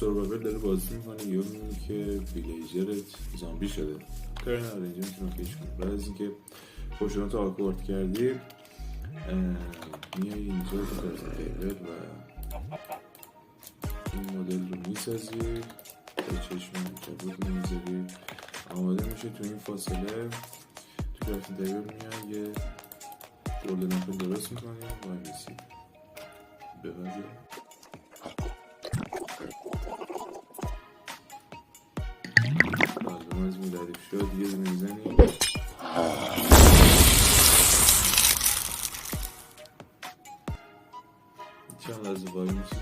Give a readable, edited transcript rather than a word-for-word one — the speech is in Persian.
سروایور داره بازی میکنه یا میبینی که ویلیجرت زامبی شده، کاری نداره اینجا میتونی اوکیش کنی. بعد از اینکه خوشونات آکورد کردی میای اینجا تو پرزنتیبل و این مدل رو میسازی، به چشم کبوت میذاری، آماده میشه. تو این فاصله تو کرافتی تیبل میای یه گلدن اپل درست میکنی وای میسی ببنده. لازم از میداریم شد دیگه دونه میزنی چند لحظه وای میسی